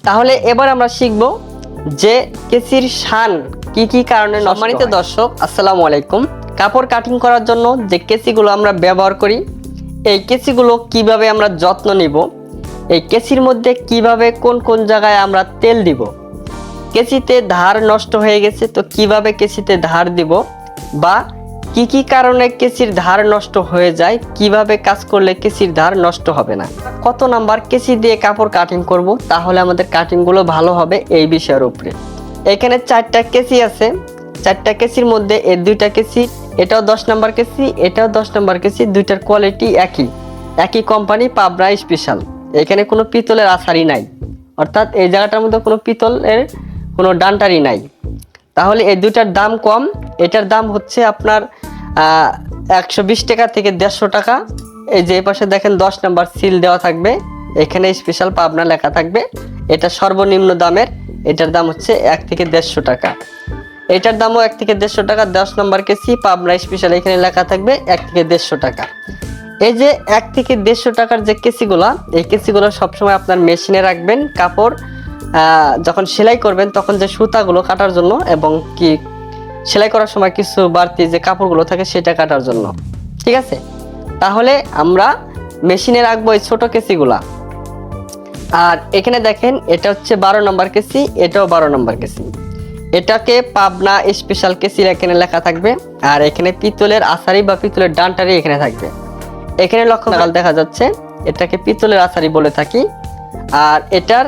তাহলে এবার আমরা শিখব যে কেসির শান কি কি কারণে নষ্ট হয়। সম্মানিত দর্শক, আসসালামু আলাইকুম। কাপড় কাটিং করার জন্য যে কেসিগুলো আমরা ব্যবহার করি, এই কেসিগুলো কিভাবে আমরা যত্ন নিব, এই কেসির মধ্যে কিভাবে কোন কোন জায়গায় আমরা তেল দিব, কেসিতে ধার নষ্ট হয়ে গেছে তো কিভাবে কেসিতে ধার দিব, বা কি কি কারণে কেসির ধার নষ্ট হয়ে যায়, কিভাবে কাজ করলে কেসির ধার নষ্ট হবে না, কত নাম্বার কেসি দিয়ে কাপড় কাটিং করব তাহলে আমাদের কাটিংগুলো ভালো হবে, এই বিষয়ের উপরে। এখানে 4টা কেসি আছে। 4টা কেসির মধ্যে এই 2টা কেসি, এটাও 10 নাম্বার কেসি, এটাও 10 নাম্বার কেসি, দুইটার কোয়ালিটি একই কোম্পানি, পাবনা স্পেশাল। এখানে কোনো পিতলের আছাড়ি নাই, অর্থাৎ এই জায়গাটার মধ্যে কোনো পিতলের কোনো ডান্টারি নাই। তাহলে এই দুইটার দাম কম। এটার দাম হচ্ছে আপনার 120 টাকা থেকে 150 টাকা। এই যে পাশে দেখেন 10 নাম্বার সিল দেওয়া থাকবে, এখানে স্পেশাল পাবনা লেখা থাকবে। এটা সর্বনিম্ন দামের, এটার দাম হচ্ছে 1 থেকে 150 টাকা। এটার দামও 1 থেকে 150 টাকা। 10 নাম্বার কেসি পাবনা স্পেশাল, এখানে লেখা থাকবে 1 থেকে 150 টাকা। এই যে 1 থেকে 150 টাকার যে কেসিগুলো, এই কেসিগুলো সবসময় আপনার মেশিনে রাখবেন। কাপড় যখন সেলাই করবেন তখন যে সুতাগুলো কাটার জন্য, এবং কি সেলাই করার সময় কিছু বাড়তি যে কাপড়গুলো থাকে সেটা কাটার জন্য, ঠিক আছে? তাহলে আমরা মেশিনে রাখবো এই ছোট কেসিগুলা। আর এখানে দেখেন এটা হচ্ছে 12 নম্বর কেসি, এটাও 12 নম্বর কেসি। এটাকে পাবনা স্পেশাল কেসি এখানে লেখা থাকবে। আর এখানে পিতলের আছাড়ি বা পিতলের ডান্টারি এখানে থাকবে। এখানে লক্ষ্য দেখা যাচ্ছে, এটাকে পিতলের আছাড়ি বলে থাকি। আর এটার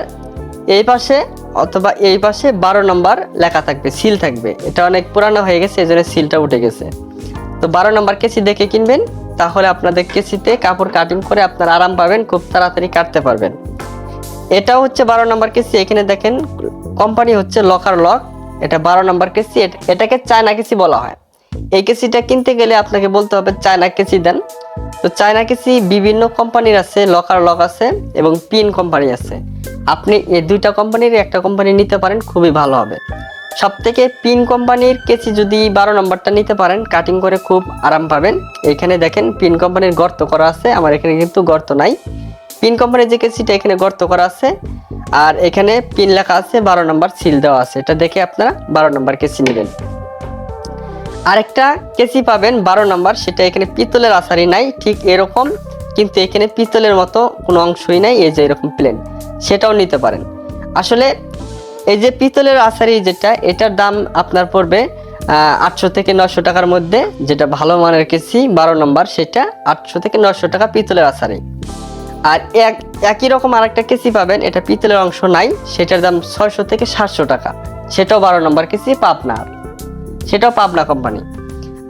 এই পাশে অথবা এই পাশে 12 নম্বর লেখা থাকবে, সিল থাকবে। এটা অনেক পুরানো হয়ে গেছে, এই জন্য সিলটা উঠে গেছে। তো 12 নম্বর কেসি দেখে কিনবেন, তাহলে আপনাদের কেসিতে কাপড় কাটিং করে আপনারা আরাম পাবেন, খুব তাড়াতাড়ি কাটতে পারবেন। এটাও হচ্ছে 12 নম্বর কেসি। এখানে দেখেন কোম্পানি হচ্ছে লকার লক। এটা 12 নম্বর কেসি। এটাকে চায়না কেসি বলা হয়। এই কেসিটা কিনতে গেলে আপনাকে বলতে হবে চায়না কেসি দেন। তো চায়না কেসি বিভিন্ন কোম্পানির আছে, লকার লক আছে এবং পিন কোম্পানি আছে। আপনি এই দুইটা কোম্পানির একটা কোম্পানি নিতে পারেন, খুবই ভালো হবে। সবথেকে পিন কোম্পানির কেসি যদি 12 নম্বরটা নিতে পারেন, কাটিং করে খুব আরাম পাবেন। এখানে দেখেন পিন কোম্পানির গর্ত করা আছে, আমার এখানে কিন্তু গর্ত নাই। পিন কোম্পানির যে কেসিটা এখানে গর্ত করা আছে, আর এখানে পিন লেখা আছে, 12 নম্বর সিল দেওয়া আছে। এটা দেখে আপনারা 12 নম্বর কেসি নেবেন। আরেকটা কেসি পাবেন 12 নম্বর, সেটা এখানে পিতলের আছাড়ি নাই, ঠিক এরকম, কিন্তু এখানে পিতলের মতো কোনো অংশই নাই, এই যে এরকম প্লেন, সেটাও নিতে পারেন। আসলে এই যে পিতলের আছাড়ি যেটা, এটার দাম আপনার পড়বে 800 থেকে 900 টাকার মধ্যে। যেটা ভালো মানের কেসি 12 নম্বর, সেটা 800 থেকে 900 টাকা পিতলের আছাড়ি। আর একই রকম আরেকটা কেসি পাবেন, এটা পিতলের অংশ নাই, সেটার দাম 600 থেকে 700 টাকা। সেটাও 12 নম্বর কেসি, পাবনার, সেটাও পাবনা কোম্পানি।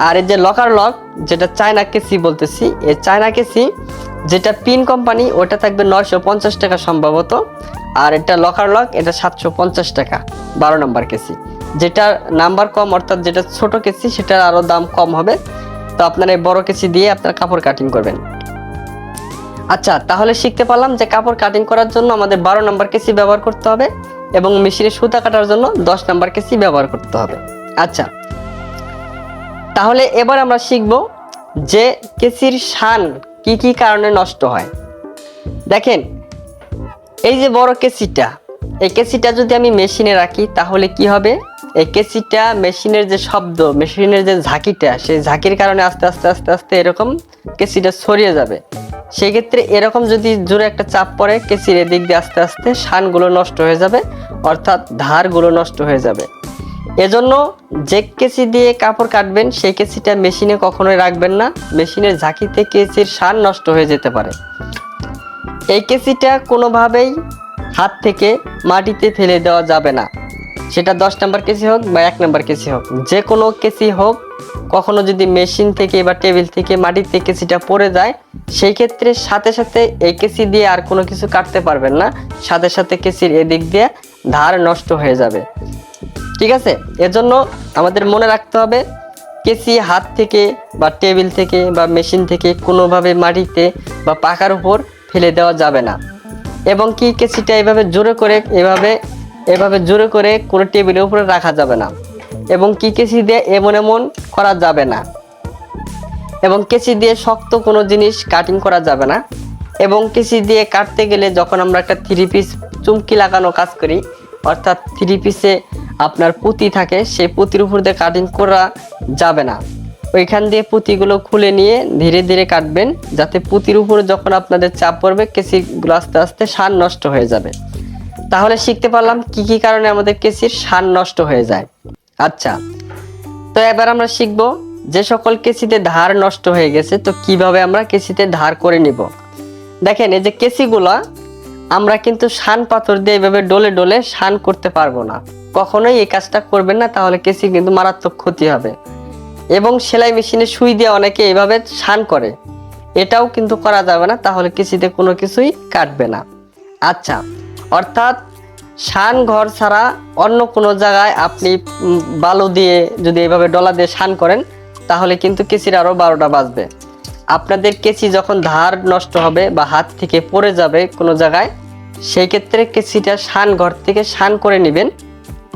আর এই যে লকার লক, যেটা চায়না কেসি বলতেছি, এই চায়না কেসি যেটা পিন কোম্পানি, ওটা থাকবে 950 টাকা সম্ভবত। আর এটা লকার লক, এটা 750 টাকা 12 নম্বর কেসি। যেটা নাম্বার কম, অর্থাৎ যেটা ছোট কেসি, সেটার আরও দাম কম হবে। তো আপনারা এই বড় কেসি দিয়ে আপনার কাপড় কাটিং করবেন। আচ্ছা, তাহলে শিখতে পারলাম যে কাপড় কাটিং করার জন্য আমাদের 12 নম্বর কেসি ব্যবহার করতে হবে, এবং মেশিনে সুতা কাটার জন্য 10 নম্বর কেসি ব্যবহার করতে হবে। আচ্ছা, তাহলে এবার আমরা শিখব যে কেসির শান কি কি কারণে নষ্ট হয়। দেখেন, এই যে বড় কেসিটা, এই কেসিটা যদি আমি মেশিনে রাখি তাহলে কি হবে, এই কেসিটা মেশিনের যে শব্দ, মেশিনের যে ঝাঁকিটা, সেই ঝাঁকির কারণে আস্তে আস্তে আস্তে আস্তে এরকম কেসিটা ছড়িয়ে যাবে। সেক্ষেত্রে এরকম যদি জোরে একটা চাপ পড়ে, কেসির এদিক দিয়ে আস্তে আস্তে শানগুলো নষ্ট হয়ে যাবে, অর্থাৎ ধারগুলো নষ্ট হয়ে যাবে। এজন্য যে কেসি দিয়ে কাপড় কাটবেন সেই কেসিটা মেশিনে কখনোই রাখবেন না, মেশিনের ঝাঁকিতে কেসির শান নষ্ট হয়ে যেতে পারে। এই কেসিটা কোনোভাবেই হাত থেকে মাটিতে ফেলে দেওয়া যাবে না, সেটা 10 নম্বর কেসি হোক বা 1 নম্বর কেসি হোক, যে কোনো কেসি হোক। কখনো যদি মেশিন থেকে বা টেবিল থেকে মাটিতে কেসিটা পড়ে যায়, সেই ক্ষেত্রে সাথে সাথে এই কেসি দিয়ে আর কোনো কিছু কাটতে পারবেন না, সাথে সাথে কেসির এদিক দিয়ে ধার নষ্ট হয়ে যাবে, ঠিক আছে? এজন্য আমাদের মনে রাখতে হবে, কেসি হাত থেকে বা টেবিল থেকে বা মেশিন থেকে কোনোভাবে মাটিতে বা পাকার উপর ফেলে দেওয়া যাবে না। এবং কি কেসিটা এভাবে জোরে করে এভাবে জোরে করে কোনো টেবিলের উপরে রাখা যাবে না। এবং কি কেসি দিয়ে এমন করা যাবে না। এবং কেসি দিয়ে শক্ত কোনো জিনিস কাটিং করা যাবে না। এবং কেসি দিয়ে কাটতে গেলে যখন আমরা একটা 3 পিস চুমকি লাগানো কাজ করি, অর্থাৎ 3 পিসে আপনার পুঁতি থাকে, সেই পুঁতির উপর দিয়ে কাটিং করা যাবে না। ওইখান দিয়ে পুঁতিগুলো খুলে নিয়ে ধীরে ধীরে কাটবেন, যাতে পুঁতির উপরে যখন আপনাদের চাপ পড়বে কেসিগুলো আস্তে আস্তে শান নষ্ট হয়ে যাবে। তাহলে শিখতে পারলাম কি কি কারণে আমাদের কেসির শান নষ্ট হয়ে যায়। আচ্ছা, তো এবার আমরা শিখব যে সকল কেসিতে ধার নষ্ট হয়ে গেছে, তো কিভাবে আমরা কেসিতে ধার করে নিব। দেখেন, এই যে কেসিগুলা আমরা কিন্তু শান পাথর দিয়ে এভাবে ডলে ডলে শান করতে পারবো না, কখনোই এই কাজটা করবেন না, তাহলে কেসি কিন্তু মারাত্মক ক্ষতি হবে। এবং সেলাই মেশিনে সুই দিয়ে অনেকে এইভাবে শান করে, এটাও কিন্তু করা যাবে না, তাহলে কেসিতে কোনো কিছুই কাটবে না। আচ্ছা, অর্থাৎ শান ঘর ছাড়া অন্য কোনো জায়গায় আপনি বালু দিয়ে যদি এইভাবে ডলা দিয়ে শান করেন, তাহলে কিন্তু কেসির আরও 12টা বাজবে। আপনাদের কেসি যখন ধার নষ্ট হবে বা হাত থেকে পড়ে যাবে কোনো জায়গায়, সেই ক্ষেত্রে কেসিটা শান ঘর থেকে শান করে নেবেন।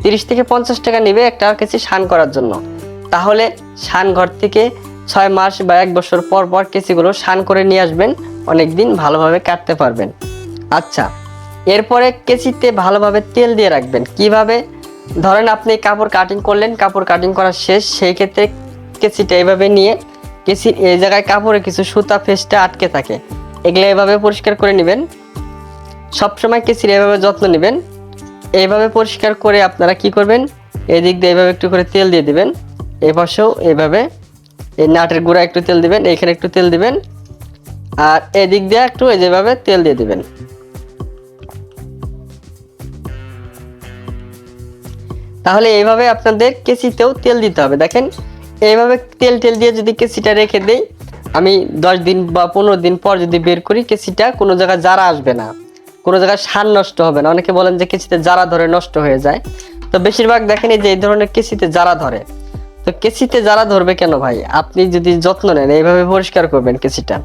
30 থেকে 50 টাকা নেবে একটা কেসি শান করার জন্য। তাহলে শান ঘর থেকে 6 মাস বা 1 বছর পর পর কেসিগুলো শান করে নিয়ে আসবেন, অনেক দিন ভালোভাবে কাটতে পারবেন। আচ্ছা, এরপরে কেসিতে ভালোভাবে তেল দিয়ে রাখবেন। কিভাবে? ধরেন আপনি কাপড় কাটিং করলেন, কাপড় কাটিং করা শেষ, সেই ক্ষেত্রে কেসিটা এইভাবে নিয়ে কেসির এই জায়গায় কাপড়ে কিছু সুতা ফেসটা আটকে থাকে, এগুলো এভাবে পরিষ্কার করে নেবেন। সবসময় কেসির এভাবে যত্ন নেবেন। এইভাবে পরিষ্কার করে আপনারা কি করবেন, এদিক দিয়ে এইভাবে একটু করে তেল দিয়ে দিবেন, এই পাশেও এইভাবে এই নাটের গোড়া একটু তেল দিবেন, এইখানে একটু তেল দিবেন, আর এদিক দিয়ে একটু এই যেভাবে তেল দিয়ে দিবেন। তাহলে এইভাবে আপনাদের কেসিতেও তেল দিতে হবে। দেখেন, এইভাবে তেল দিয়ে যদি কেসিটা রেখে দেই, আমি 10 দিন বা 15 দিন পর যদি বের করি, কেসিটা কোনো জায়গায় জারা আসবে না, কোনো জায়গায় শান নষ্ট হবে না। অনেকে বলেন যে কেসিতে জারা ধরে নষ্ট হয়ে যায়, তো বেশিরভাগ দেখেন এই যে এই ধরনের কেসিতে জারা ধরে। তো কেসিতে জারা ধরবে কেন ভাই? আপনি যদি যত্ন নেন, এইভাবে পরিষ্কার করবেন, কেসিটা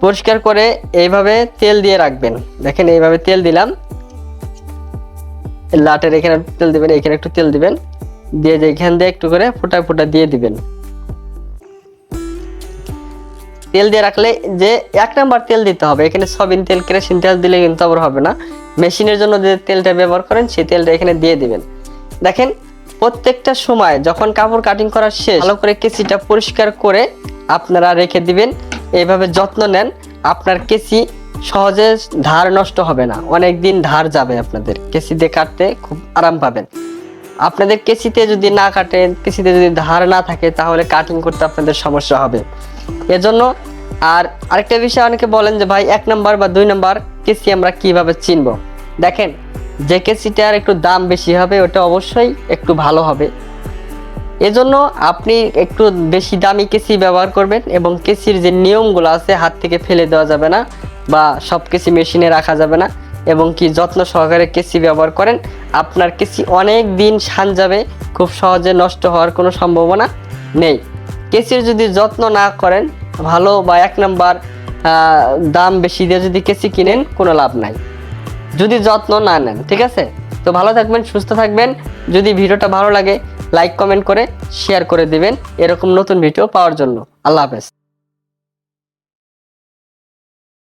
পরিষ্কার করে এইভাবে তেল দিয়ে রাখবেন। দেখেন, এইভাবে তেল দিলাম, লাটের এখানে তেল দিবেন, এখানে একটু তেল দিবেন, দিয়ে যে এখান দিয়ে একটু করে ফোঁটা ফোঁটা দিয়ে দিবেন। তেল দিয়ে রাখলে যে 1 নাম্বার তেল দিতে হবে, এখানে সয়াবিন তেল কেরোসিন তেল দিলে কিন্তু আবার হবে না। মেশিনের জন্য যে তেলটা ব্যবহার করেন সেই তেলটা এখানে দিয়ে দিবেন। দেখেন, প্রত্যেকটা সময় যখন কাপড় কাটিং করা শেষ, ভালো করে কেসিটা পরিষ্কার করে আপনারা রেখে দিবেন। এইভাবে যত্ন নেন, আপনার কেসি সহজে ধার নষ্ট হবে না, অনেক দিন ধার যাবে, আপনাদের কেসি দিয়ে কাটতে খুব আরাম পাবেন। আপনাদের কেসিতে যদি না কাটেন, কেসিতে যদি ধার না থাকে, তাহলে কাটিং করতে আপনাদের সমস্যা হবে। এজন্য আর আরেকটা বিষয়, অনেকে বলেন যে ভাই 1 নাম্বার বা 2 নাম্বার কেসি আমরা কিভাবে চিনবো। দেখেন, যে কেসিটার একটু দাম বেশি হবে, ওটা অবশ্যই একটু ভালো হবে। এজন্য আপনি একটু বেশি দামি কেসি ব্যবহার করবেন, এবং কেসির যে নিয়মগুলো আছে, হাত থেকে ফেলে দেওয়া যাবে না বা সব কেসি মেশিনে রাখা যাবে না, এবং কি যত্ন সহকারে কেসি ব্যবহার করেন, আপনার কেসি অনেক দিন শান যাবে, খুব সহজে নষ্ট হওয়ার কোনো সম্ভাবনা নেই। কেসির যদি যত্ন না করেন, ভালো বা 1 নাম্বার দাম বেশি দিয়ে যদি কেসি কিনেন, কোনো লাভ নাই যদি যত্ন না নেন। ঠিক আছে? তো ভালো থাকবেন, সুস্থ থাকবেন। যদি ভিডিওটা ভালো লাগে, লাইক কমেন্ট করে শেয়ার করে দিবেন এরকম নতুন ভিডিও পাওয়ার জন্য। আল্লাহ হাফেজ।